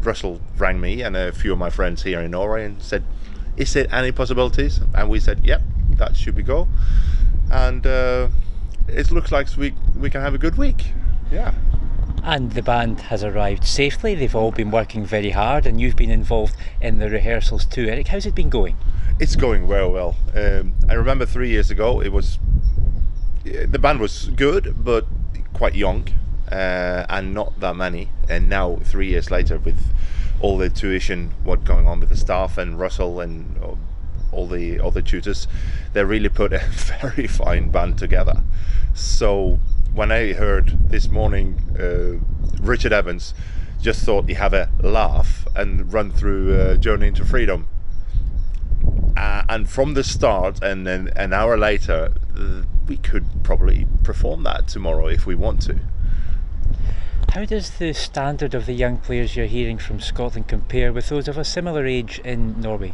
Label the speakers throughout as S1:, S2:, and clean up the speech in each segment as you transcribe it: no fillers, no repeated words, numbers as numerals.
S1: Russell rang me and a few of my friends here in Norway and said, is there any possibilities? And we said, yep, that should be go. And it looks like we can have a good week. Yeah.
S2: And the band has arrived safely. They've all been working very hard, and you've been involved in the rehearsals too. Eric, how's it been going?
S1: It's going very well. I remember 3 years ago, the band was good, but quite young, and not that many. And now, 3 years later, with all the tuition, what going on with the staff and Russell and all the other tutors, they really put a very fine band together. So when I heard this morning Richard Evans just thought he'd have a laugh and run through Journey into Freedom, and from the start and then an hour later we could probably perform that tomorrow if we want to.
S2: How does the standard of the young players you're hearing from Scotland compare with those of a similar age in Norway?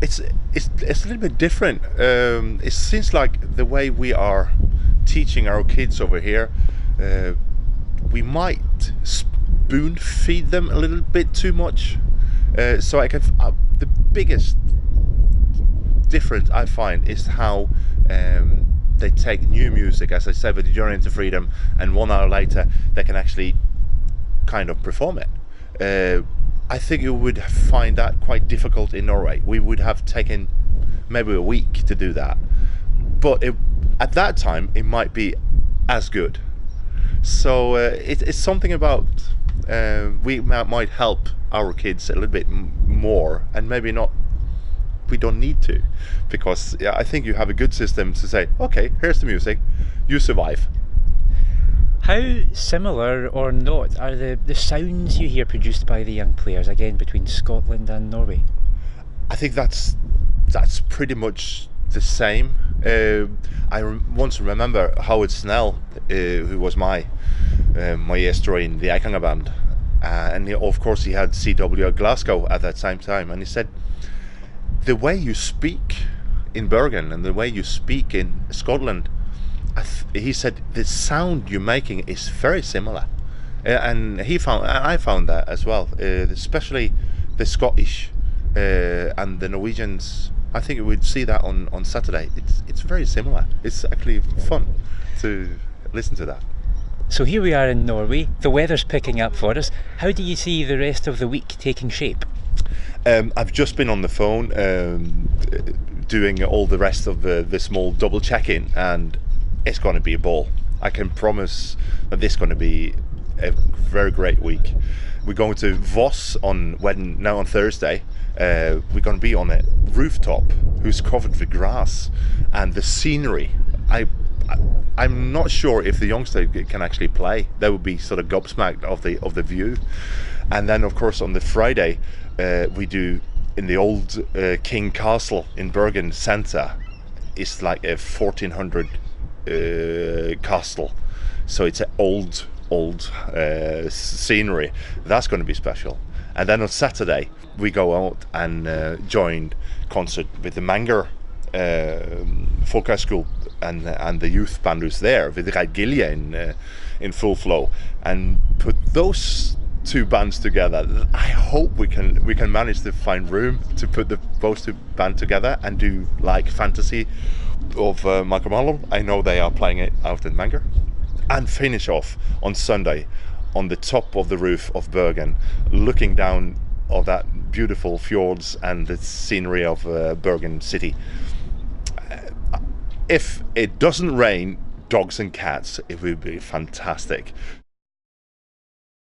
S1: It's a little bit different. It seems like the way we are teaching our kids over here, we might spoon feed them a little bit too much. So the biggest difference I find is how they take new music, as I said, with the Journey into Freedom, and 1 hour later they can actually kind of perform it. I think you would find that quite difficult in Norway. We would have taken maybe a week to do that, but at that time it might be as good. So it's something about we might help our kids a little bit more, and maybe not. We don't need to, because I think you have a good system to say, okay, here's the music, you survive.
S2: How similar or not are the sounds you hear produced by the young players, again, between Scotland and Norway?
S1: I think that's pretty much the same. I once remember Howard Snell, who was my maestro in the Eikanger band, and of course he had CW Glasgow at that same time, and he said, the way you speak in Bergen and the way you speak in Scotland, he said the sound you're making is very similar, and I found that as well, especially the Scottish and the Norwegians. I think we would see that on Saturday. It's very similar. It's actually fun to listen to that.
S2: So here we are in Norway. The weather's picking up for us. How do you see the rest of the week taking shape?
S1: I've just been on the phone doing all the rest of the small double check-in, and it's going to be a ball. I can promise that this is going to be a very great week. We're going to Voss on Thursday. We're going to be on a rooftop who's covered with grass, and the scenery. I'm not sure if the youngsters can actually play. They would be sort of gobsmacked of the view. And then of course on the Friday we do in the old King Castle in Bergen Center. It's like a 1400 castle, so it's an old scenery. That's going to be special. And then on Saturday we go out and join concert with the Manger Folkehøgskole and the youth band who's there with Reid Gilje in full flow, and put those two bands together. I hope we can manage to find room to put those two bands together and do like Fantasy of Michael Marlowe. I know they are playing it out in Manger, and finish off on Sunday on the top of the roof of Bergen, looking down of that beautiful fjords and the scenery of Bergen city. If it doesn't rain dogs and cats, it would be fantastic.